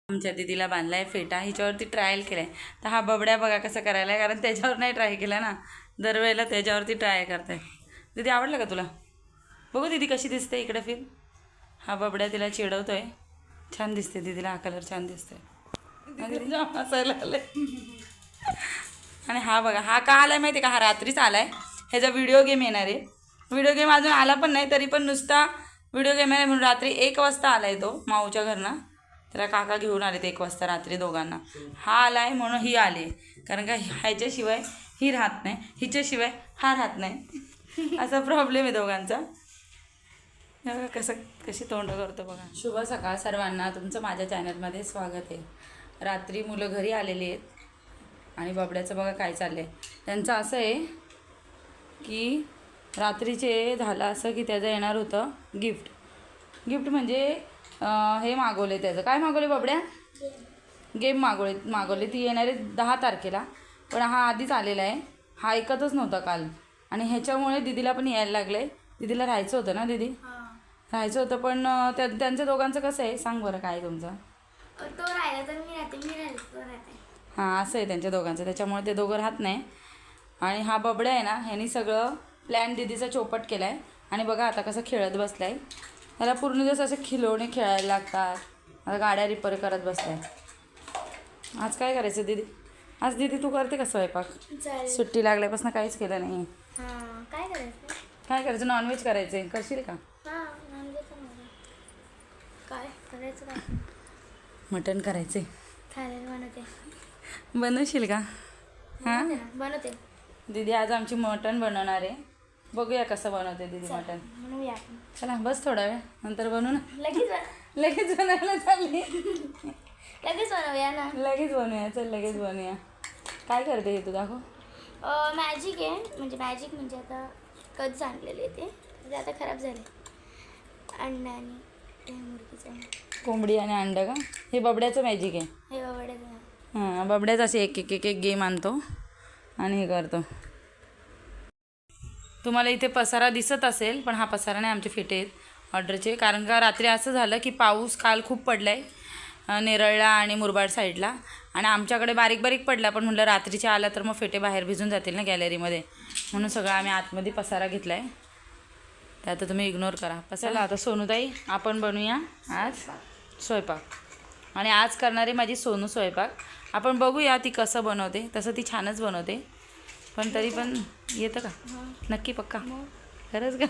आमच्या दीदीला बांधलाय फेटा, हिच्यावरती ट्रायल केलाय. तर हा बबड्या बघा कसं करायला आहे, कारण त्याच्यावर नाही ट्राय केला ना, दरवेळेला त्याच्यावरती ट्राय करताय. दीदी आवडलं का तुला? बघू दीदी कशी दिसते, इकडे फिर. हा बबड्या तिला चिडवतोय. छान दिसते दीदीला, हा कलर छान दिसतोय. हसायला आलंय. आणि हा बघा हा का आलाय माहिती का, हा रात्रीच आलाय. ह्याचा व्हिडिओ गेम येणार आहे. व्हिडिओ गेम अजून आला पण नाही, तरी पण नुसता व्हिडिओ गेम आहे म्हणून रात्री 1 वाजता आलाय तो माऊच्या घरनं. त्याला काका घेऊन आलेत 1 वाजता रात्री दोघांना. हा आलाय म्हणून ही आली, कारण का ह्याच्याशिवाय ही राहत नाही, हिच्याशिवाय हा राहत नाही. असा प्रॉब्लेम आहे दोघांचा. कशी तोंड करतो बघा. शुभ सकाळ सर्वांना, तुमचं माझ्या चॅनलमध्ये स्वागत आहे. रात्री मुलं घरी आलेली आहेत आणि बबड्याचं बघा काय चाललं आहे. त्यांचं असं आहे की रात्रीचे झालं असं की त्याचं येणार होतं गिफ्ट म्हणजे हे मागवले. त्याचं काय मागवले बबड्या? गेम मागवले. ती येणारे 10 तारखेला, पण हा आधीच आलेला आहे. हा ऐकतच नव्हता काल, आणि ह्याच्यामुळे दीदीला पण यायला लागले. दीदीला राहायचं होतं ना दीदी? राहायचं होतं, पण त्यांच्या दोघांचं कसं आहे सांग बरं काय तुमचं? तो राहिला तर मी राहते, मी राहिला तो राहते. हां असं आहे त्यांच्या दोघांचं, त्याच्यामुळे ते दोघं राहत नाही. आणि हा बबड्या आहे ना, ह्यानी सगळं प्लॅन दीदीचा चौपट केला आहे. आणि बघा आता कसं खेळत बसला आहे. त्याला पूर्ण दिवस असे खिलौणे खेळायला लागतात. आता गाड्या रिपेअर करत बसलाय. आज काय करायचं दीदी? आज दीदी तू करते का स्वयंपाक? सुट्टी लागल्यापासून काहीच केलं नाही. काय करायचं? नॉनव्हेज करायचं, करशील का? काय करायचं? मटण करायचे. बनवते. बनवशील का? हां बनवते. दीदी आज आमची मटण बनवणार आहे. बघूया कसं बनवते दीदी मटण. बनवूया. चला बस थोडा वेळ, नंतर बनवू ना. लगेच बनवायला चालली. लगेच बनवूया ना. लगेच बनवूया. चल लगेच बनवूया. काय करते हे तू दाखव. मॅजिक आहे, म्हणजे आता कधीच आणलेले ते, म्हणजे आता खराब झाले. अंडा आणि मुर्गीचं. कोंबडी आणि अंडा का? हे बबड्याचं मॅजिक आहे. हे बबड्याचं. हां बबड्याच असे एक गेम आणतो आणि हे करतो. तुम्हाला इथे पसारा दिसत असेल, पण हा पसारा नाही, आमचे फेटे आहेत ऑर्डरचे. कारण का रात्री असं झालं की पाऊस काल खूप पडला आहे नेरळला आणि मुरबाड साईडला, आणि आमच्याकडे बारीक बारीक पडला. पण म्हटलं रात्रीचे आला तर मग फेटे बाहेर भिजून जातील ना गॅलरीमध्ये, म्हणून सगळं आम्ही आतमध्ये पसारा घेतला आहे. ते आता तुम्ही इग्नोर करा. चला आता सोनूताई आपण बनवूया आज स्वयंपाक. आणि आज करणारी माझी सोनू स्वयंपाक. आपण बघूया ती कसं बनवते. तसं ती छानच बनवते, पण तरी पण येतं का? नक्की पक्का? खरंच का?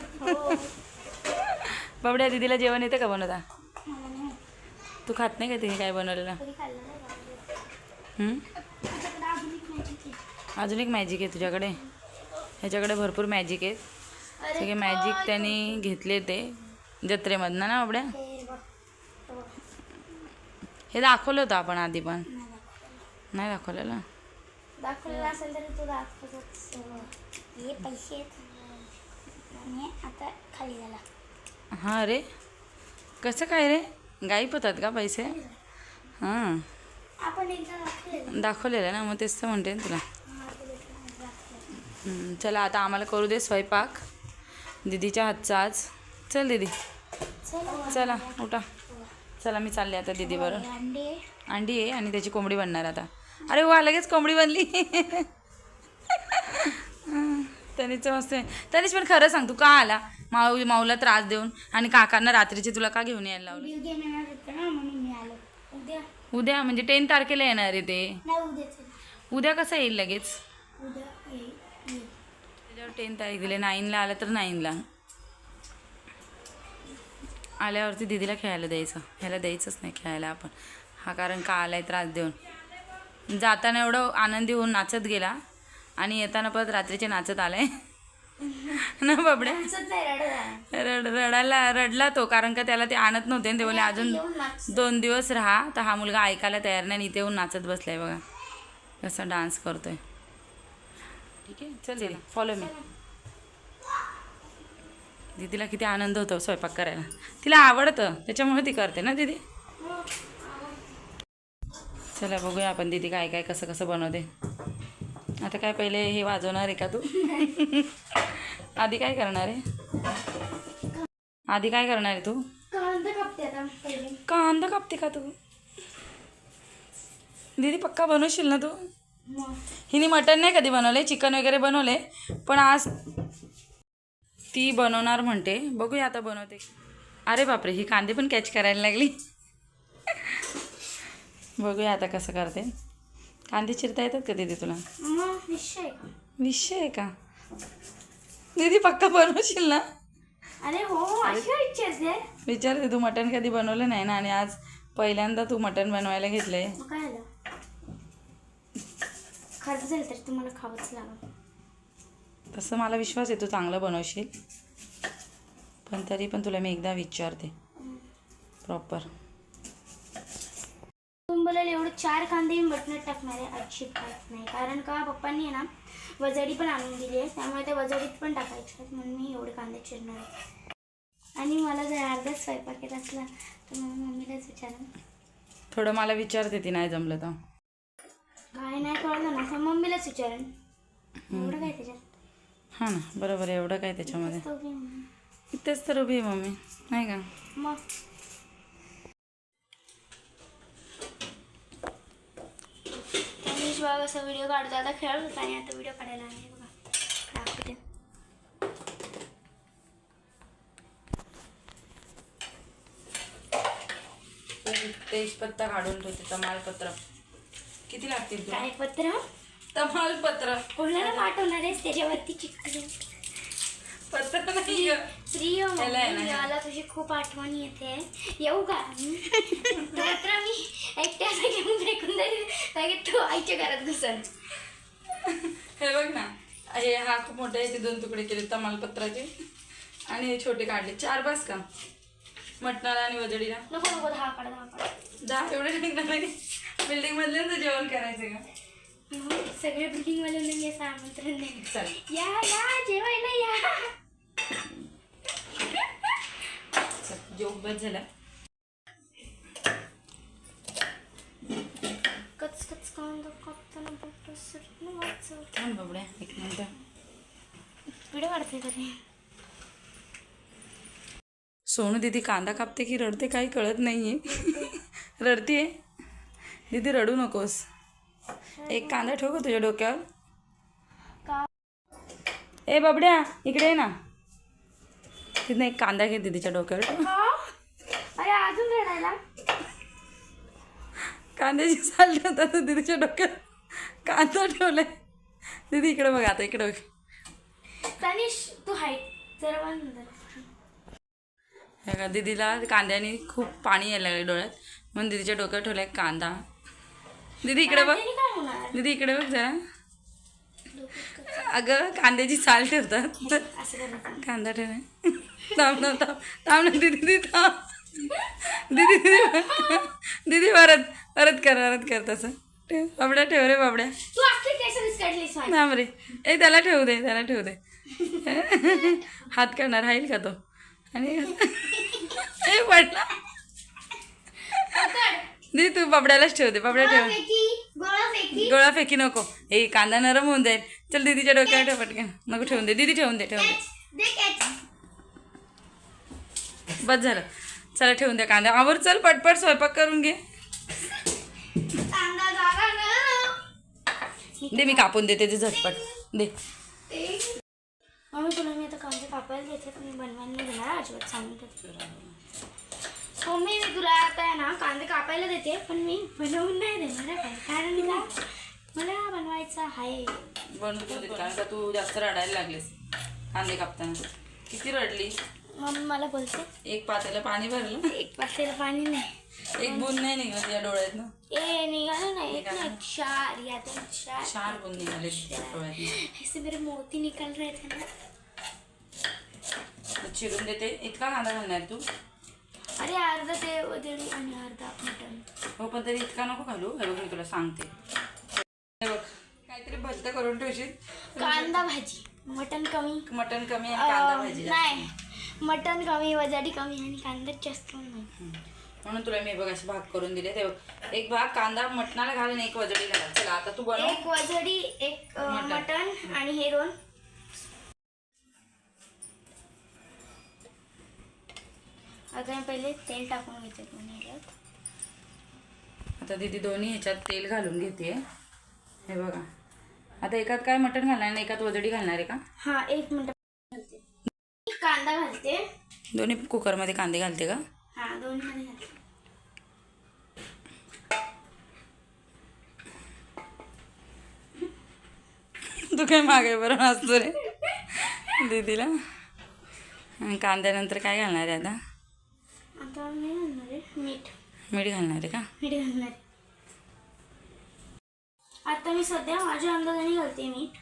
बबड्या दीदीला जेवण येतं का बनवता? तू खात नाही का तिने काय बनवलेलं? अजून एक मॅजिक आहे तुझ्याकडे. ह्याच्याकडे भरपूर मॅजिक आहे. सगळे मॅजिक त्यांनी घेतले ते जत्रेमधनं ना बबड्या? हे दाखवलं होतं आपण आधी, पण नाही दाखवलेलं. दाखवलेलं असेल तरी तू दाखवतोच. हे पैसे आणि आता खाली झाला. हां रे, कसं काय रे? गायब होतात का पैसे? हां आपण एकदा दाखवलेलं ना, मग तेच तर म्हणते ना तुला. चला आता आम्हाला करू दे स्वयंपाक दीदीच्या हातचा आज. चल दीदी, चला उठा. चला मी चालले आता दीदीबरोबर. अंडी आहे आणि त्याची कोंबडी बनणार आता. अरे वा, लगेच कोंबडी बनली. तनीच मस्त आहे. तनीच पण खरं सांग, तू का आला माऊला त्रास देऊन, आणि काकांना रात्रीचे तुला का घेऊन यायला लावलं? उद्या म्हणजे 10 तारखेला येणार आहे ते. उद्या कसं येईल लगेच? त्याच्यावर 10 तारीख दिले. 9ला आलं तर 9ला आल्यावरती दीदीला खेळायला द्यायचं. ह्याला द्यायचंच नाही खेळायला आपण. हा कारण का आलाय त्रास देऊन. जाताना एवढं आनंदी होऊन नाचत गेला, आणि येताना परत रात्रीचे नाचत आलाय ना बबड्या. रडला तो, कारण का त्याला ते आणत नव्हते. ते बोले अजून 2 दिवस राहा. तर हा मुलगा ऐकायला तयार नाही, इथे येऊन नाचत बसलाय बघा कसा डान्स करतोय. ठीक आहे चल दीदी, फॉलो मी. दीदीला किती आनंद होतो स्वयंपाक करायला. तिला आवडतं त्याच्यामुळे ती करते ना दीदी. चला बघूया आपण दीदी काय काय कसं कसं बनवते. आता काय पहिले हे वाजवणार आहे का तू? आधी काय करणार आहे? तू? कांदा कापते का तू? दीदी पक्का बनवशील ना तू? मग हिने मटण नाही कधी बनवले, चिकन वगैरे बनवले, पण आज ती बनवणार म्हणते. बघूया आता बनवते. अरे बापरे, ही कांदे पण कॅच करायला लागली. बघूया आता कसं करते. कांदे चिरता येतात का दीदी तुला? मग विषय विषय आहे का? दीदी पक्का बनवशील ना? अरे हो, अशी विचारते. विचारते, तू मटण कधी बनवलं नाही ना, आणि आज पहिल्यांदा तू मटण बनवायला घेतलंय. मग काय झालं? खर्च झालं तरी तुम्हाला खावंच लागलं. तसं मला विश्वास आहे तू चांगलं बनवशील, पण तरी पण तुला मी एकदा विचारते प्रॉपर. तुम्हाला एवढं 4 कांदे मी बटण्यात टाकणार आहे अजिबात नाही, कारण का पप्पांनी आहे ना वजडी पण आणून दिली आहे, त्यामुळे ते वजडीत पण टाकायचे आहेत, म्हणून मी एवढे कांदे चिरणार आहे. आणि मला जर अर्धाच स्वयंपाक येत असला तर मग मम्मीलाच विचारा. थोडं मला विचारते ती नाही जमलं तर. काय नाही कळलं ना तर मम्मीलाच विचारेन. एवढं काय त्याच्यात? हां ना, बरोबर आहे. एवढं काय त्याच्यामध्ये? तो बी मम्मी. इथेच तर उभी आहे मम्मी, नाही का? मग तनिष बघा असा व्हिडिओ काढतो. आता खेळत होता आणि आता व्हिडिओ काढायला आहे बघा. दाखवते. तेजपत्ता काढून ठेवते. तमालपत्र किती लागतील तुला? काय पत्र? तमालपत्र कोणाला पाठवणार आहेस त्याच्यावरती चिकटून? पत्र नाही ग. प्रिय त्याला आहे ना. मला तुझी खूप आठवण येते. येऊ का? पत्र मी एकट्याचा घेऊन फेकून जाईल, तू आईच्या घरात घुसल. हे बघ ना, हे हा खूप मोठे आहे. ते 2 तुकडे केले तमालपत्राचे, आणि हे छोटे काढले. 4 बस का मटणाला आणि वजडीला? नको नको, 10 काढ 10 काढ. 10 एवढे निघणार नाही. बिल्डिंग मधल्यांचं जेवण करायचं का? सगळे बिल्डिंग वाल्यांना मी असं आमंत्रण नाही. चल या या जेवायला या. जेवण बस झाला. कच कच कांदा कापताना बघतो सुटणं वाचव. थांब बाबड्या एक मिनिट. व्हिडिओ काढते तरी. सोनू दीदी कांदा कापते की रडते काही कळत नाहीये. रडतीये. दीदी रडू नकोस. एक कांदा ठेव का तुझ्या डोक्यावर? का? ए बाबड्या इकडे ये ना. तिथनं एक कांदा घे दीदीच्या डोक्यावर ठेव. अरे अजून रडायला? कांद्याची साल ठेवतात दीदीच्या डोक्यावर. कांदा ठेवलाय. दीदी इकडे बघ, आता इकडे बघ. तनिष तू हाईट जरा बंद. हे का, दीदीला कांद्याने खूप पाणी यायला लागले डोळ्यात, म्हणून दीदीच्या डोक्यावर ठेवलाय कांदा. दीदी इकडे बघ. काय होणार? दीदी इकडे बघ जरा. अगं कांद्याची साल ठेवतात. असं करायचं. कांदा ठेवलाय. थांब ना थांब थांब ना दीदी दीदी थांब. दीदी दीदी दीदी परत कर तसं. ठेव बाबड्या, ठेव रे बाबड्या. तू अख्खी केस विस्कटलीस माझी. थांब रे. ए त्याला ठेवू दे. हात करणार राहील का तो? आणि ए पडला. दीदी तू बाबड्यालाच ठेव दे. बाबड्या ठेव. गोळा फेकी नको. ए कांदा नरम होऊन जाईल. चल दीदीच्या डोक्यावर ठेव पटकन. नको ठेवून दे. दीदी ठेवून दे. बस झालं. चला ठेवून दे कांदा. आवर चल पटपट स्वयंपाक करून घे. दे मी कापून देते ते झटपट दे. मम्मी तुला मी आता कांदे कापायला देते, पण मी बनवायला नाही देणार अजिबात सांगते. मम्मी मी तुला आता आहे ना कांदे कापायला देते, पण मी बनवून नाही देणार आहे. कारण मला बनवायचं आहे. बनवतो दे, कारण का तू जास्त रडायला लागलीस कांदे कापताना. किती रडली? मम्मी मला बोलते एक पातेलं पाणी भरलं. एक पातेलं पाणी नाही. एक बूंद नाही निघत या डोळ्यात ना. ए निघालं नाही. एक नाही 4 या 4 4 बूंद निघाले डोळ्यात. ऐसे मेरे मोती निकल रहे थे ना. चिरून देते. इतका कांदा घालणार तू? अरे अर्धा ते वजडी आणि अर्धा मटण. हो पण तरी इतका नको घालू. हे बघ मी तुला सांगते. हे बघ काहीतरी भलतं करून ठेवशील. कांदा भाजी, मटण कमी, मटण कमी आणि कांदा भाजी जास्त. नाही मटण कमी, वजडी कमी आणि कांदा जास्त नाही. म्हणून तुला मी बघ असे भाग करून दिले. ते बघ एक भाग कांदा मटणाला घाल आणि एक वजडीला घाल. चला आता तू बनव. एक वजडी, एक मटण आणि हे 2. आता मी पहिले तेल टाकून घेते. आता दीदी दोन्ही ह्याच्यात तेल घालून घेते. हे बघा, आता एकात काय मटण घालणार आहे, एकात वजडी घालणार आहे का? हा, 1 मिनिट घालते. कांदा घालते. दोन्ही कुकरमध्ये कांदे घालते का? हा, दोन्हीमध्ये घालते. तू काय मागे बरं असतो रे दीदीला. कांद्यानंतर काय घालणार आहे आता? आता मी घालणार आहे मीठ. मीठ घालणार आहे का? मीठ घालणार आहे. आता मी सध्या माझ्या अंदाजाने घालते मीठ.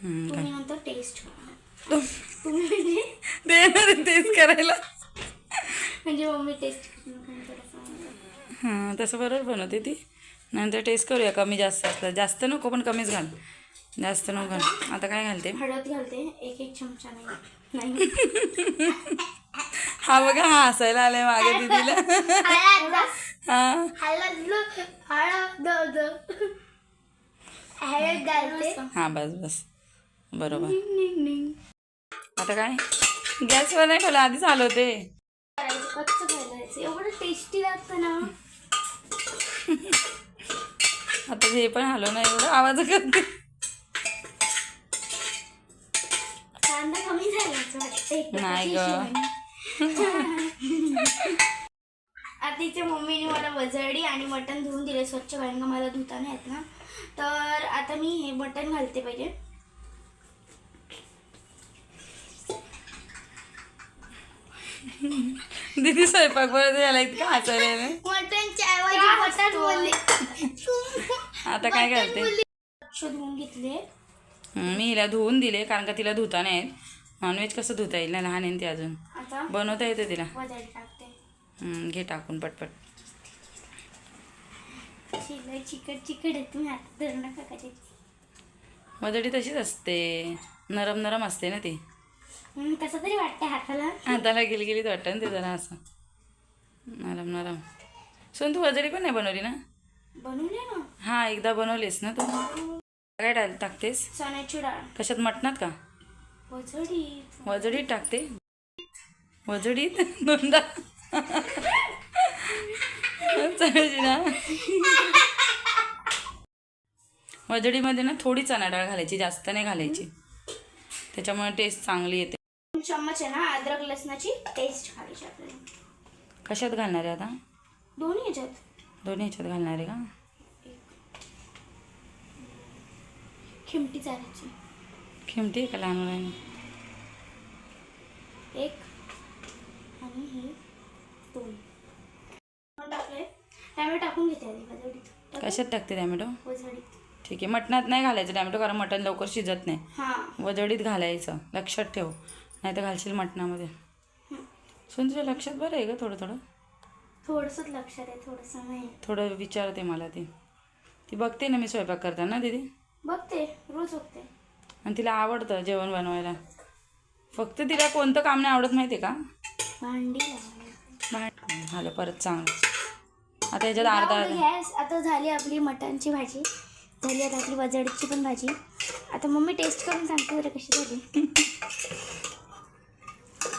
तुम्ही नंतर टेस्ट करा. तुम्ही म्हणजे देणार तेच करायला. म्हणजे मम्मी टेस्ट हां, तसं बरोबर बनवते ती. नंतर टेस्ट करूया, कमी जास्त असतं. जास्त नको पण कमीच घाल, जास्त नको घाल. आता काय घालते? हळद घालते 1 चमचा. नाही हा बघा, हा हसायला आलाय मागे दीदीला. हां, हां, बस बस, बरोबर. आता काय गॅसवर नाही ठेवलं, आधीच आलं होते. एवढं टेस्टी लागतं ना. आता हे पण हलव ना, एवढं आवाज करते. कांदा कमी झाला असं वाटतं. नाही ग. आता इथे मम्मीने मला वजडी आणि मटण धुवून दिले स्वच्छ, कारण का मला धुता नाही येत ना. तर आता मी हे मटण घालते पहिले. दीदी स्वयंपाक बरोबर याला इतकं हसायला. मटण बोलले. आता काय करते? धुवून घेतले. मी हिला धुवून दिले, कारण का तिला धुता नाही येत. नॉनव्हेज कसं धुता येईल ना, लहान आहे ती अजून. आता बनवता येते तिला. वजडी टाकते. घे टाकून पटपट. चिकट आहे, तुम्ही हात धरू नका कधी. वजडी तशीच असते, नरम नरम असते ना ती. कसं तरी वाटतं हाताला गिलगिलीत वाटतं ना ते जरा असं नरम नरम. सोन, तू वजडी पण नाही बनवली ना? बनवले ना. हां, एकदा बनवलीस ना तू. काय टाकतेस? चण्याची डाळ. कशात? मटणात का? वजडीत टाकते. वजडीत दोनदा चण्याची डाळ. वजडीमध्ये ना थोडी चणा डाळ घालायची, जास्त नाही घालायची, त्याच्यामुळे टेस्ट चांगली येते. चम्मच आहे ना अद्रक लसणाची पेस्ट घालायची आपल्याला. कशात घालणार आहे आता? दोन्ही ह्याच्यात. दोन्ही ह्याच्यात घालणार आहे का? खिमटी चालायची. खिमटी आहे का लहान मुलांनी? 1 आणि हे 2 टाकले. टॅमॅटो टाकून घेते आधी वजडीत. कशात टाकते टॅमॅटो? वजडीत. ठीक आहे. मटणात नाही घालायचं टॅमॅटो, कारण मटण लवकर शिजत नाही. हां, वजडीत घालायचं, लक्षात ठेव, नाही तर घालशील मटणामध्ये. सुन, तुझ्या लक्षात बरं आहे का? थोडं थोडं थोडंसंच लक्षात आहे, थोडंसं नाही. थोडं विचारते मला ती बघते ना मी स्वयंपाक करताना दीदी. बघते, रोज बघते. आणि तिला आवडतं जेवण बनवायला. फक्त तिला कोणतं काम नाही आवडत माहिती आहे का? भांडी झालं परत चांगलं. आता ह्याच्यात अर्धा गॅस. आता झाली आपली मटणची भाजी, झाली आता आपली वजडीची पण भाजी. आता मम्मी टेस्ट करून सांगते बरं कशी झाली.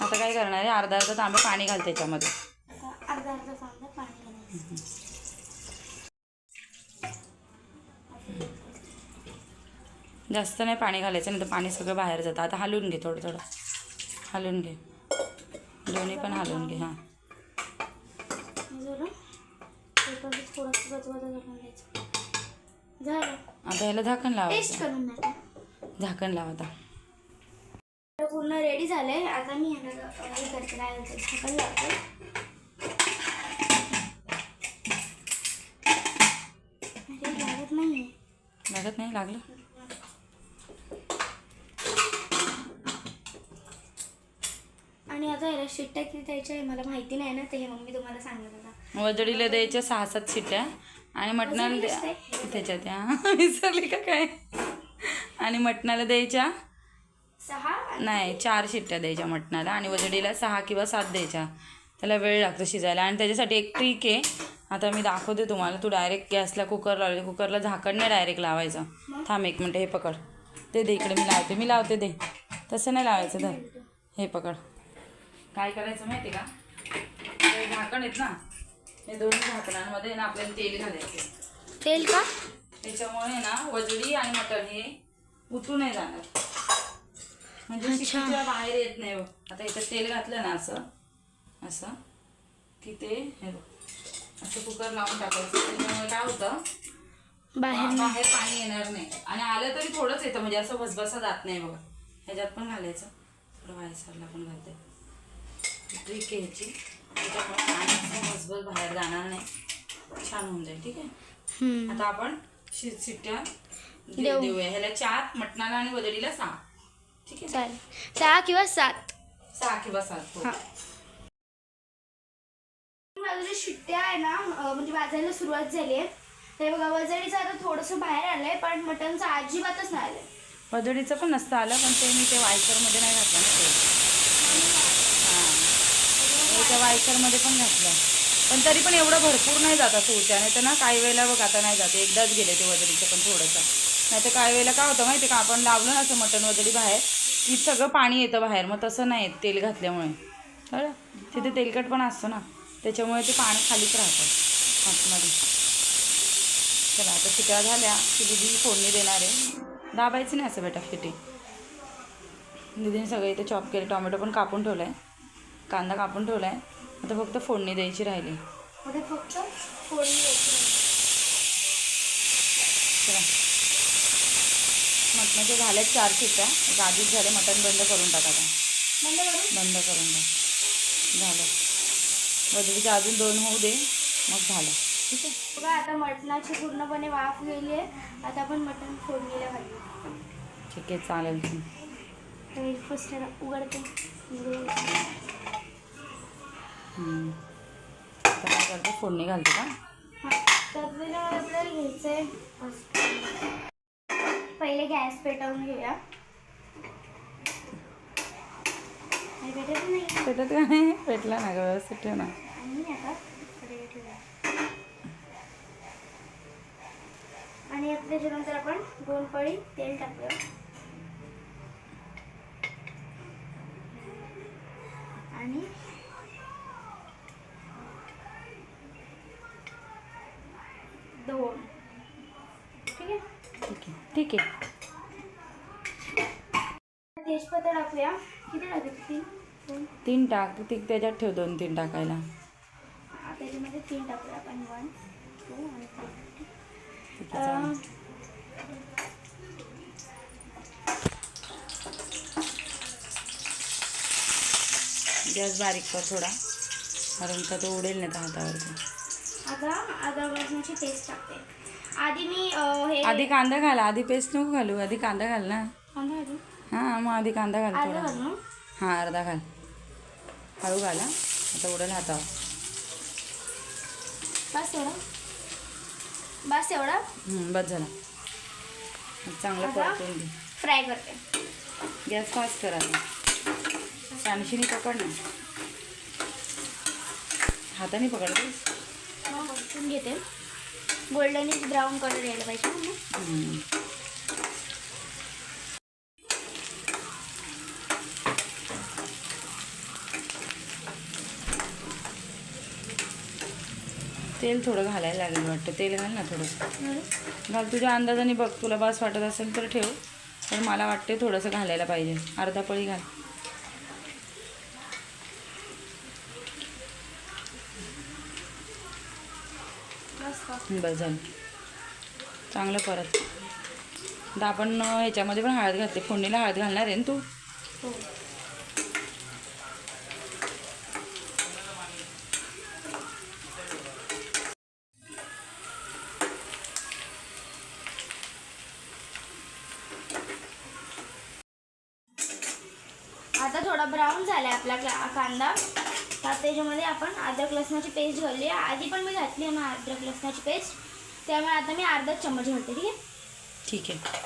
आता काय करणार आहे, अर्धा तांबे पाणी घाल त्याच्यामध्ये. आता अर्धा तांबे पाणी घालायचं. जास्त नाही पाणी घालायचं, नाही तर पाणी सगळं बाहेर जातं. आता हलवून घे, थोडं थोडं हलवून घे, दोन्ही पण हलवून घे. हां, आता ह्याला झाकण लावायचं. झाकण लाव आता. पूर्ण रेडी झालंय. आता मी हे करते, झाकण लावते. लागत नाही, लागत नाही. लागलं. आणि आता याला शिट्ट्या किती द्यायच्या आहे मला माहिती नाही ना, ते हे मम्मी तुम्हाला सांगत होता. वजडीला द्यायच्या 6-7 शिट्ट्या आणि मटणाला त्याच्यात त्या विसरली का काय? आणि मटणाला द्यायच्या 6 नाही 4 शिट्ट्या द्यायच्या मटणाला, आणि वजडीला 6 किंवा 7 द्यायच्या. त्याला वेळ लागतो शिजायला. आणि त्याच्यासाठी एक ट्रिक आहे, आता मी दाखवते तुम्हाला. तू डायरेक्ट गॅसला कुकर लावले, कुकरला झाकण नाही डायरेक्ट लावायचं. थांब 1 मिनटं, हे पकड, ते दे इकडे, मी लावते दे. तसं नाही लावायचं, धर, हे पकड. काय करायचं माहिती का, हे झाकण आहेत ना, हे दोन्ही झाकणांमध्ये ना आपल्याला तेल घालायचं. तेल का? त्याच्यामुळे ना वजडी आणि मटण हे उतू नाही जाणार, म्हणजे शिट्टीच्या बाहेर येत नाही बघ. आता इथं तेल घातलं ना असं असं की ते हे बघ असं कुकर लावून टाकायचं. त्याच्यामुळे काय होतं, बाहेर पाणी येणार नाही, आणि आलं तरी थोडंच येतं, म्हणजे असं भसभसा जात नाही बघा. ह्याच्यात पण घालायचं, थोडं वायसरला पण घालते. ट्रिक आहे ह्याची, त्याच्यामुळे पाणी असं भसभस बाहेर जाणार नाही, छान होऊन जाईल. ठीक आहे. आता आपण शिट्ट्या देऊया. ह्याला 4, मटणाला आणि वजडीला 6. ठीक आहे, चालेल. 6 किंवा 7. 6 किंवा 7. माझ्या शिट्ट्या आहे ना म्हणजे वाजायला सुरुवात झाली आहे. हे बघा, वजडीचं आता थोडंसं बाहेर आलंय, पण मटणचं अजिबातच नाही आलंय. वजडीचं पण नसतं आलं, पण ते मी ते वायसरमध्ये नाही घातलं ना ते. हां, त्या वायसरमध्ये पण घातलं, पण तरी पण एवढं भरपूर नाही जात असं उच्या. नाही तर ना काही वेळेला बघ, आता नाही जाते, एकदाच गेले ते वजडीचं पण थोडंसं. नाही तर काही वेळेला काय होतं माहिती का, आपण लावलं ना असं मटण वजडी बाहेर की सगळं पाणी येतं बाहेर. मग तसं नाही येत तेल घातल्यामुळे, कळलं. तिथे तेलकट पण असतं ना, त्याच्यामुळे ते पाणी खालीच राहतं आतमध्ये. चला आता शिट्या झाल्या की दीदी फोडणी देणार आहे. दाबायचं नाही असं बेटा शिटी. दीदीने सगळं इथे चॉप केले, टोमॅटो पण कापून ठेवला आहे, कांदा कापून ठेवला आहे. आता फक्त फोडणी द्यायची राहिली. फक्त फोडणी द्यायची. चला, मटणाचे झाले 4 शिट्ट्या, एक आधीच झाले. मटण बंद करून टाका आता, बंद करून टाक. झालं, वजडीचे अजून 2 होऊ दे, मग झालं. ठीक आहे. बघा, आता मटणाची पूर्णपणे वाफ गेली आहे. आता आपण मटण फोडणीला घालू. ठीक आहे, चालेल. फर्स्ट उघडते. आता काय करते, फोडणी घालते का? तर आपल्याला घ्यायचं आहे, पहिले गॅस पेटवून घेऊया. पेटत का नाही? पेटला ना, व्यवस्थित ठेव ना. आणि आता आणि आता त्याच्यानंतर आपण 2 पळी तेल टाकूया. आणि 2. ठीक आहे. ठीक आहे, ठीक आहे. तेजपत्ता टाकूया. किती टाकायची? 3 टाक. त्याच्यात ठेव 2-3 टाकायला. त्याच्यामध्ये 3 टाकूया आपण. 1, 2 आणि 3. ठीक आहे, गॅस बारीक कर थोडा, कारण का तो उडेल नाही तर हातावरती. आता आदा लसणाची पेस्ट टाकते. आधी मी आधी कांदा घाला, आधी पेस्ट नको घालू, आधी कांदा घाल ना. कांदा घालू? हां, मग आधी कांदा घाल थोडा. घालू? हां, अर्धा घाल, हळू घाला, आता उडेल हातावर. बस एवढा? बस एवढा? बस झाला. चांगलं परतून दे. फ्राय करते. गॅस फास्ट करा, शानशीने पकड ना, हाताने पकडतेस. परतून घेते. गोल्डनिश ब्राऊन कलर यायला पाहिजे. तेल थोडं घालायला लागेल वाटतं. तेल घाल ना थोडंसं. घाल तुझ्या अंदाजाने बघ, तुला बस वाटत असेल तर ठेव, पण मला वाटते थोडंसं घालायला पाहिजे. अर्धा पळी घाल. बस झालं. चांगलं परत. आता आपण ह्याच्यामध्ये पण हळद घातली, फोडणीला हळद घालणार आहे ना तू? आता थोडा ब्राऊन झाला आपला कांदा. तर त्याच्यामध्ये आपण अद्रक लसणाची पेस्ट घालूया. आधी पण मी घातली आहे ना अद्रक लसणाची पेस्ट, त्यामुळे आता मी अर्धा चम्मच घालते. ठीक आहे. ठीक आहे.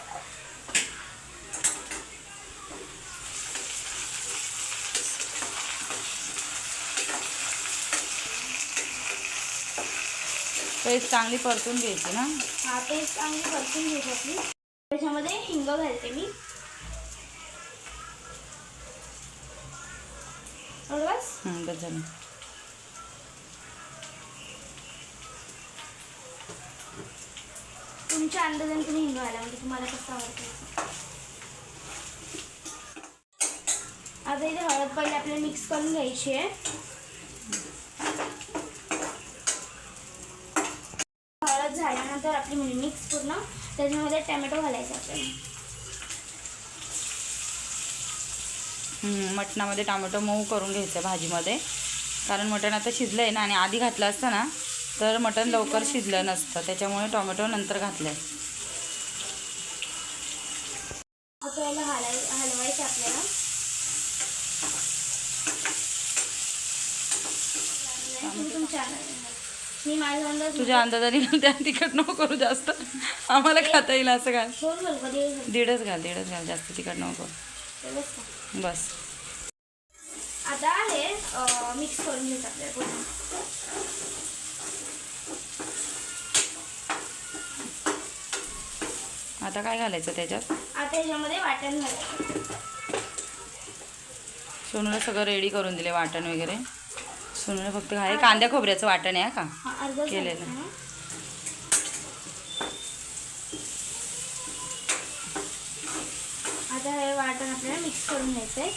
पेस्ट चांगली परतून घ्यायची ना. हा, पेस्ट चांगली परतून घ्यायची आपली. त्याच्यामध्ये हिंग घालते मी. बस बस झालं. तुमच्या अंदाजाने तुम्ही हिंग घाला, म्हणजे तुम्हाला कसं आवडतं. आता इथे हळद पहिले आपल्याला मिक्स करून घ्यायची आहे. हळद झाल्यानंतर आपली म्हणजे मिक्स पूर्ण त्याच्यामध्ये टॅमॅटो घालायचा आपल्याला. मटणामध्ये टोमॅटो मऊ करून घ्यायचं भाजीमध्ये, कारण मटण आता शिजलं आहे ना, आणि आधी घातलं असतं ना तर मटण लवकर शिजलं नसतं, त्याच्यामुळे टोमॅटो नंतर घातलं आहे. आता याला हलवायचं आपल्याला. मी माझ्या अंदाज तुझ्या अंदाजाने त्या तिखट नको करू जास्त, आम्हाला खाता येईल असं घाल. दीडच घाल जास्त तिखट नको करू. बस. आता हे मिक्स करून घ्यायचं आपल्याला पूर्ण. आता काय घालायचं त्याच्यात? आता याच्यामध्ये वाटण घालायचं. सोनूला सगळं रेडी करून दिले, वाटण वगैरे. सोनूला फक्त हे कांद्या खोबऱ्याचं वाटण आहे का केलेलं. आता हे वाटण आपल्याला मिक्स करून घ्यायचंय.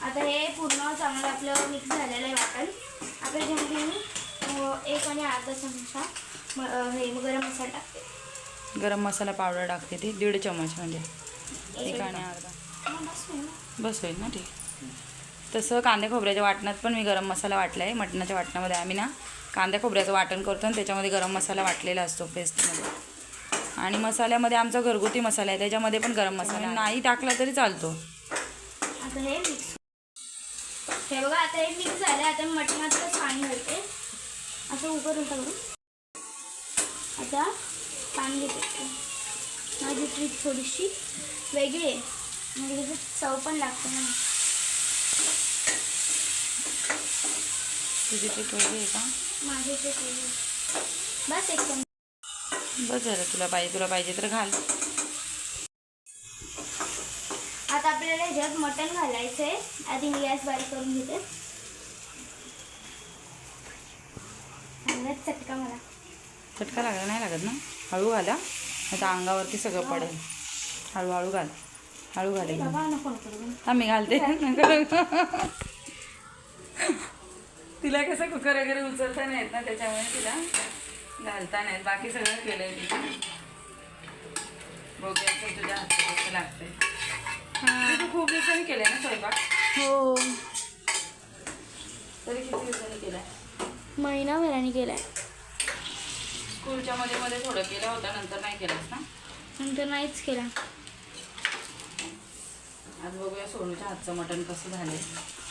आता हे पूर्ण चांगलं आपलं मिक्स झालेलं आहे वाटण. आपल्या ज्यामध्ये मी 1 आणि अर्धा चमचा हे गरम मसाला टाकते. गरम मसाला पावडर टाकते ती 1.5 चमच, म्हणजे 1 आणि अर्धा बस होईल ना. ठीक. तसं कांद्या खोबऱ्याच्या वाटणात पण मी गरम मसाला वाटला आहे. मटणाच्या वाटणामध्ये आम्ही ना कांद्या खोबऱ्याचं वाटण करतो आणि त्याच्यामध्ये गरम मसाला वाटलेला असतो पेस्टमध्ये. आणि मसाल्यामध्ये आमचा घरगुती मसाला आहे, त्याच्यामध्ये पण गरम मसाला नाही टाकला तरी चालतो. आता हे मिक्स, हे बघा आता हे मिक्स झालं. आता मटणाचं पाणी घालते, असं उकळून करून. आता पाणी घेते. माझी ट्रीप थोडीशी वेगळी आहे, म्हणजे त्याचं चव पण लागते ना. तुझी ट्रीप वेगळी आहे का? माझी ट्रीप वेगळी. बस एक चमचा बस झालं. तुला पाहिजे तर घाल. आता आपल्याला ह्याच्यात मटण घालायचं आहे. आधी मी गॅस बारीक करून घेते. चटका मला चटका लागला नाही लागत ना. हळू घाला, आता अंगावरती सगळं पडेल. हळूहळू घाल, हळू घालेल. हां मी घालते. तिला कसं कुकर वगैरे उचलता नाही येत ना, त्याच्यामुळे तिला घालता नाही. बाकी सगळं केलं आहे तिला. बघूया तुझ्या हातात कसं लागतंय. तू खूप दिवसांनी केलं आहे ना स्वयंपाक? हो. तरी किती दिवसांनी केलं आहे? महिनाभराने केलाय. स्कूलच्या मध्ये थोडं केलं होतं, नंतर नाही केलंस ना? नंतर नाहीच केला. आज बघूया सोनूच्या हातचं मटण कसं झालंय.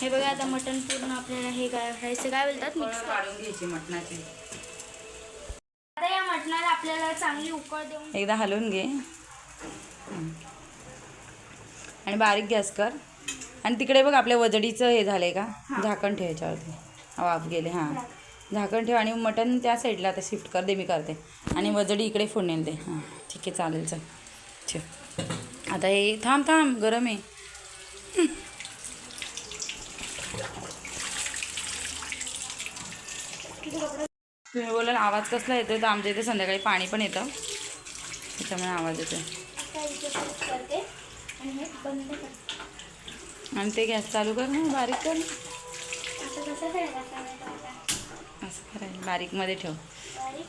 हे बघा आता मटण पूर्ण आपल्याला हे करायचं, काय बोलतात, मिक्स काढून घ्यायची मटणाची. आता या मटणाला आपल्याला चांगली उकळ देऊन एकदा हलवून घे आणि बारीक गॅस कर. आणि तिकडे बघ आपल्या वजडीचं हे झालंय का, झाकण ठेव याच्यावरती. वाफ गेले. हां झाकण ठेव आणि मटण त्या साईडला आता शिफ्ट कर दे, मी करते. आणि वजडी इकडे फोडणीला दे. हां ठीक आहे चालेल, चल ठेव. आता हे थांब गरम आहे. तुम्ही बोलाल आवाज कसला येतो, तर आमच्या इथे संध्याकाळी पाणी पण येतं, त्याच्यामुळे आवाज येतो. करते आणि हे बंद करते. आणि ते गॅस चालू कर ना, बारीक कर. आता कसं असं करायला बारीकमध्ये ठेव.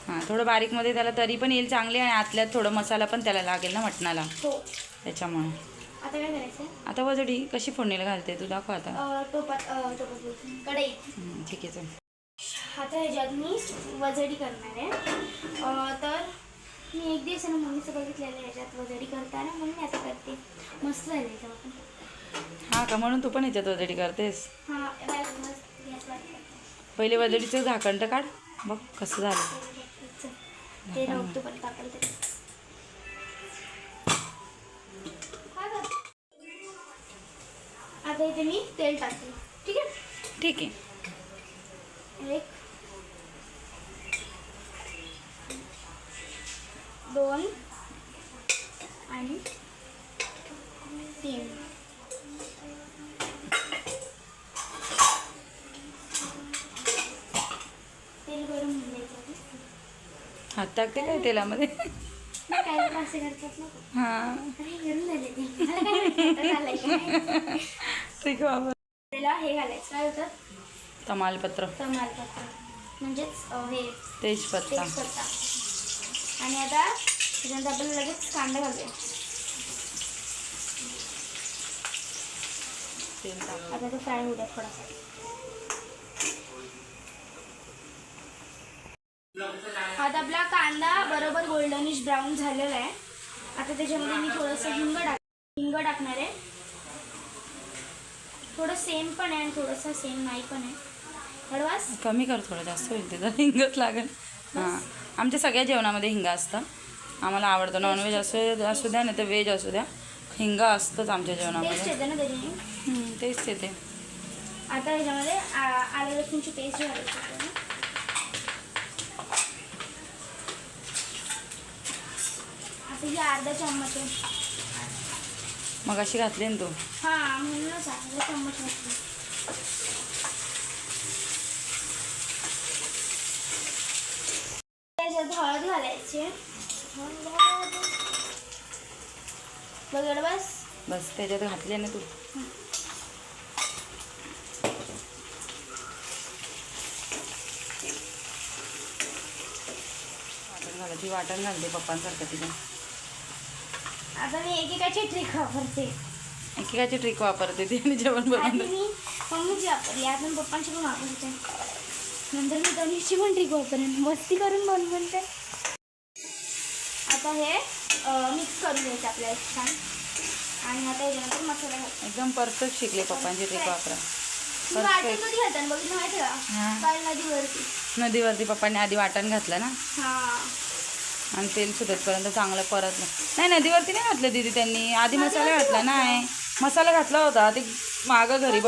हां थोडं बारीकमध्ये त्याला तरी पण येईल चांगले, आणि आतल्यात थोडं मसाला पण त्याला लागेल ना मटणाला, त्याच्यामुळे. आता काय करायचं? आता वजडी कशी फोडणीला घालते तू, दाखव आता. कढई. ठीक आहे चल. आता ह्याच्यात मी वजडी करणार आहे. तर मी एक दिवसानं मम्मीचं बघितलेलं ह्याच्यात वजडी करताना, म्हणून मी आता करते. मस्त झालं याच्यावर पण. हां का, म्हणून तू पण ह्याच्यात वजडी करतेस. हां गॅस वाटतं. पहिले वजडीचं झाकण तर काढ, बघ कसं झालं ते नव्हतं पण टाकलं ते. आता इथे मी तेल टाकते. ठीक आहे. ठीक आहे. 1 2 आणि 3. हात टाकते काय तेलामध्ये? काय असे करतात ना. हां अरे घरून झाले ते मला काय माहिती आता घालायचं. ठीक आहे. त्याला हे घालायचं काय होतं तमालपत्र, तमालपत्र म्हणजेच हे तेजपत्ता. तेजपत्ता. आणि आता त्याच्यानंतर आपण लगेच कांदा घालूया. तेल टाक. आता तो फ्राय होऊ द्या थोडासा. आता आपला कांदा बरोबर गोल्डनिश ब्राऊन झालेला आहे. आता त्याच्यामध्ये मी थोडंसं हिंग टाकणार आहे. थोडं सेम पण आहे आणि थोडंसं सेम नाही पण आहे. हळवास कमी कर, थोडं जास्त होईल, त्याचा हिंगच लागेल. हां आमच्या सगळ्या जेवणामध्ये हिंग असतं, आम्हाला आवडतं. नॉनव्हेज असू द्या नाही तर व्हेज असू द्या, हिंग असतंच आमच्या टेस्ट जेवणामध्ये. येते ना त्याच्याने. तेच येते. आता ह्याच्यामध्ये आलं लसूणची पेस्ट घालायची आपल्याला. आता ही अर्धा चम्मच आहे. मग अशी घातली ना तू? हां म्हणूनच अर्धा चम्मच घातली. त्याच्यात हळद घालायची. बघ बस. बस त्याच्यात घातली ना तू. वाटण घालायची, वाटण घालते पप्पांसारखं तिला. आता मी एकेकाची ट्रिक वापरते. एकेकाची ट्रिक वापरते ती आणि जेवण आधी बनवते. मी मम्मीची वापरली, आता मी पप्पांची पण वापरते. नंतर मी तनिषची पण ट्रिक वापरेन, मस्ती करून बनवते. आता हे मिक्स करून घ्यायचं आपल्याला छान. आणि आता याच्यानंतर मसाला घालतो. एकदम परफेक्ट शिकले पप्पांची ट्रिक वापरा. वाटण कधी घालताना बघितलं माहिती का? हां. काल नदीवरती. नदीवरती पप्पांनी आधी वाटण घातलं ना, हां आणि तेल सुटतपर्यंत चांगलं परतलं. नाही नदीवरती नाही घातलं दीदी त्यांनी, आधी मसाला घातला. नाही मसाला घातला होता ते मागं घरी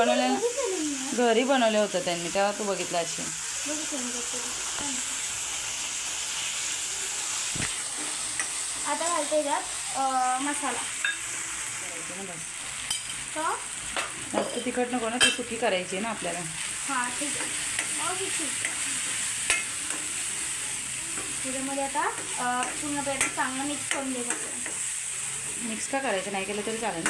बनवले होतं त्यांनी, तेव्हा तू बघितलं अशी. आता घालते याच्यात मसाला. का? जास्त तिखट नको ना, ती सुकी करायची ना आपल्याला. हां ठीक आहे. ओके ठीक आहे. त्याच्यामध्ये आता पूर्णपणे चांगलं मिक्स करून द्यायचं आपल्याला. मिक्स का करायचं, नाही केलं तरी चालेल.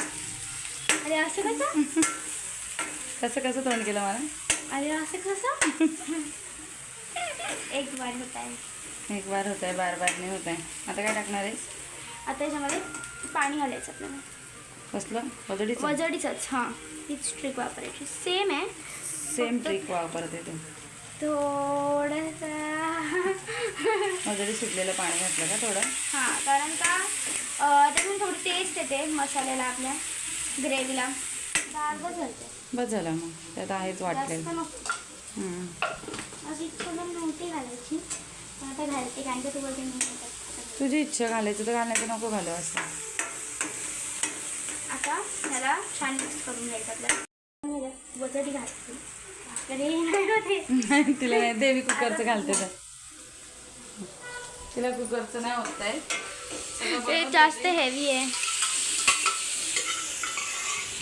अरे असं कसं? कसं तोंड केलं मला? अरे असं कसं? एक बार होत आहे. एक बार होत आहे, बार नाही होत आहे. आता काय टाकणार आहेस? आता याच्यामध्ये पाणी घालायचं आपल्याला. कसलं? वजडीचंच. हां हीच ट्रिक वापरायची. सेम आहे. सेम ट्रिक वापरते तू. थोडंसं वजडी सुटलेलं पाणी घातलं का थोडं? हां कारण का त्यातून थोडी टेस्ट येते मसाल्याला, आपल्या ग्रेव्हीला. अर्धच घालते. बस झालं मग, त्यात आहेच वाटलेलं. जास्त नको. अशी थोडं नव्हती घालायची, पण आता घालते कारण का तू बोलते नाही. तुझी इच्छा घालायचं तर घालायचं, नको घालू असं. आता त्याला छान मिक्स करून घ्यायचं आपल्याला. वजडी घालते. अरे नाही होते. तिला नाही, देवी कुकरचं घालते तर. तिला कुकरचं नाही होत आहे. ते जास्त हेवी आहे.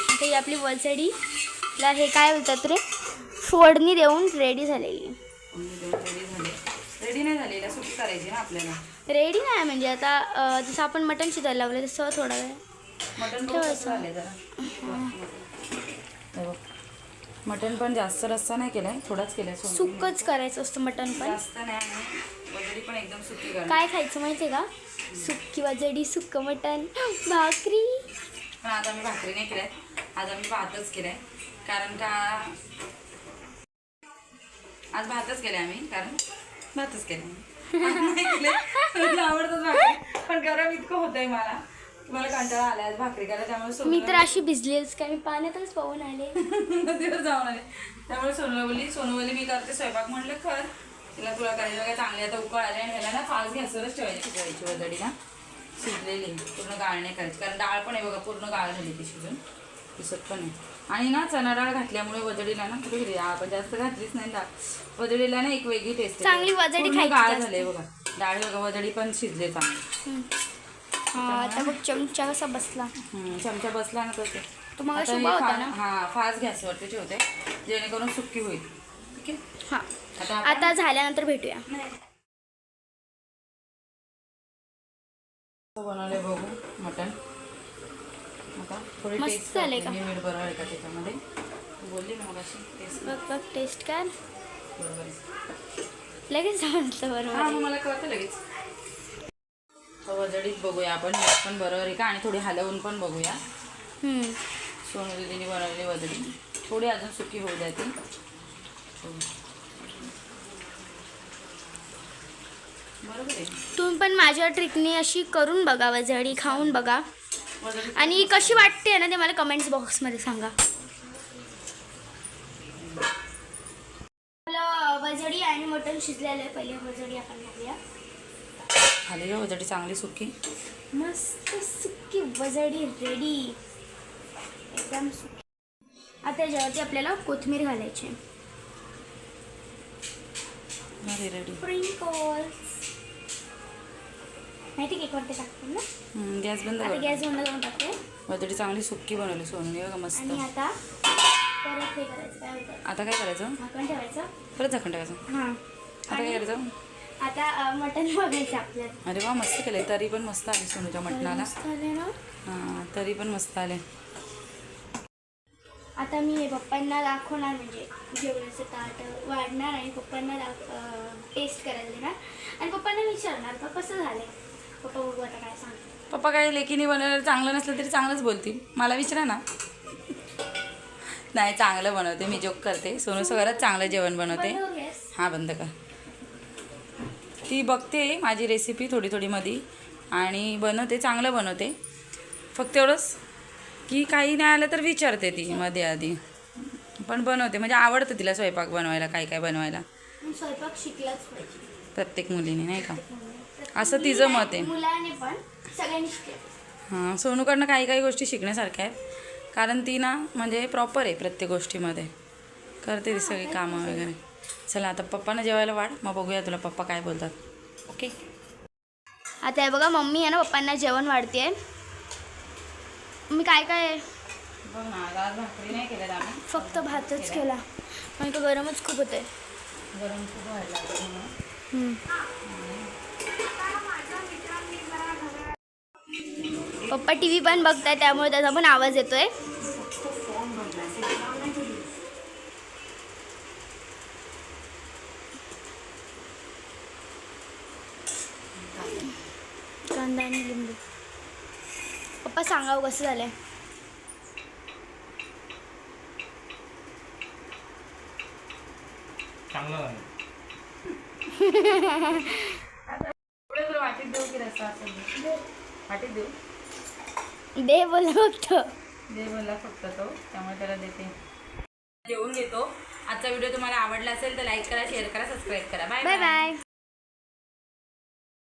आता ही आपली वजडीला हे काय बोलतात रे, फोडणी देऊन रेडी झालेली. रेडी नाही झाली, सुकी करायची ना आपल्याला. रेडी नाही म्हणजे आता जसं आपण मटण शिजायला लावलं तसं थोडा वेळ मटण झाले जरा. मटण पण जास्त रस्सा नाही केलाय, थोडाच केलाय. सुक्कच करायचं असतं मटण पण. जास्त नाही, वजडी पण एकदम सुकी करायची. काय खायचं माहिती आहे का? सुक्की वजडी, सुक्क मटण, भाकरी. पण आज आम्ही भाकरी नाही केल्याय, आज आम्ही भातच केलाय. कारण का आज भातच केलाय आम्ही, कारण भातच केलाय. आवडतच भाकरी, पण गरम इतकं होतंय मला कंटाळा आलाय आज भाकरी करायला. त्यामुळे मी तर अशी भिजलीच काय, मी पाण्यातच पाहून आले. नदीवर जाऊन आले. त्यामुळे सोनू मी करते स्वयंपाक. म्हटलं कर, तिला तुला करायचं काय चांगली. आता उकळ आले आणि ह्याला ना फास्ट गॅसवरच ठेवायची वजडीला. शिजलेली पूर्ण गाळ नाही करायची, कारण डाळ पण आहे बघा पूर्ण गाळ झाली ती शिजून, दिसत पण आहे. आणि ना चणा डाळ घातल्यामुळे वजडीला ना कुठे आपण जास्त घातलीच नाही डाळ, वजडीला ना एक वेगळी टेस्ट चांगली वजडी खायची. गाळ झाले बघा डाळ बघा, वजडी पण शिजले चांगली. आता बघ चमचा कसा बसला. चमचा बसला ना तसं. तो मग उभा होता ना. हां फास्ट गॅसवरती ठेवते जेणेकरून सुक्की होईल. ठीक आहे. हां आता झाल्यानंतर भेटूया. बनवले बघू मटण. आता थोडी मस्त टेस्ट झालंय का? मीठ बरोबर आहे का त्याच्यामध्ये. तू बोलली ना मग अशी टेस्ट बघ टेस्ट कर. बरोबर आहे. लगेच म्हटलं बरोबर हां आहे. मग मला कळतं लगेच. वजडीत बघूया आपण मीठ पण बरोबर आहे का आणि थोडी हलवून पण बघूया. सोनू दीदीने बनवलेली वजडी थोडी अजून सुकी होऊ द्या ती. बरोबर आहे. तुम्ही पण माझ्या ट्रिकनी अशी करून बघा, वजडी खाऊन बघा वजडी आणि कशी वाटते ना ते मला कमेंट्स बॉक्समध्ये सांगा. आपलं वजडी आणि मटण शिजलेलं आहे. पहिले वजडी आपण घालूया. खाली वजडी चांगली सुकी. मस्त सुकी वजडी रेडी, एकदम सुकी. आता त्याच्यावरती आपल्याला कोथिंबीर घालायची. रेडी. स्प्रिंकल्स माहिती केकवरती टाकतो ना. गॅस बंद आता कर. गॅस बंद करून टाकते. वजडी चांगली सुकी बनवली सोनूने बघा मस्त. आणि आता परत हे करायचं. काय होतं, आता काय करायचं? झाकण ठेवायचं. परत झाकण टाकायचं. हां आता काय करायचं? आता मटण बघायचं आपल्याला. अरे वा मस्त केलंय. तरी पण मस्त आली सोनूच्या मटणाला. मस्त आले ना. हां तरी पण मस्त आले. आता मी हे पप्पांना दाखवणार, म्हणजे जेवणाचं ताट वाढणार आणि पप्पांना टेस्ट करायला देणार आणि पप्पांना विचारणार का कसं झालं. पप्पा बघू आता काय सांगतो. पप्पा काय लेकीने बनवलं चांगलं नसलं तरी चांगलंच बोलतील. मला विचारा ना. नाही चांगलं बनवते मी, जोक करते. सोनू सगळ्यात चांगलं जेवण बनवते. बंद करू गॅस. हां बंद कर. ती बघते माझी रेसिपी थोडी थोडी मध्ये आणि बनवते, चांगलं बनवते. फक्त एवढंच की काही नाही आलं तर विचारते ती मध्ये आधी, पण बनवते. म्हणजे आवडतं तिला स्वयंपाक बनवायला, काय काय बनवायला. स्वयंपाक शिकलाच पाहिजे प्रत्येक मुलीने नाही का, असं तिचं मत आहे. मुलाने पण सगळ्यांनी शिकलं. हां सोनूकडनं काही काही गोष्टी शिकण्यासारख्या आहेत, कारण ती ना म्हणजे प्रॉपर आहे प्रत्येक गोष्टीमध्ये, करते ती सगळी कामं वगैरे. चला आता पप्पांना जेवायला वाढ, मग बघूया तुला पप्पा काय बोलतात. ओके. आता हे बघा मम्मी आहे ना पप्पांना जेवण वाढते. मी काय काय बघ ना, आज भाकरी नाही केल्या आम्ही, फक्त भातच केला. पण तो गरमच खूप होत आहे. गरम खूप व्हायला लागलं म्हणून. पप्पा टी व्ही पण बघताय त्यामुळे त्याचा पण आवाज येतोय. कांदा आणि लिंबू. पप्पा सांगावं कसं झालंय. चांगलं झालं. वाटीत देऊ की रस्ता असेल वाटीत देऊ? दे बोला फक्त. दे बोलला फक्त तो, त्यामुळे त्याला देते. जेवून घेतो. आजचा व्हिडिओ तुम्हाला आवडला असेल तर लाईक करा, शेअर करा, सबस्क्राईब करा. Bye bye bye.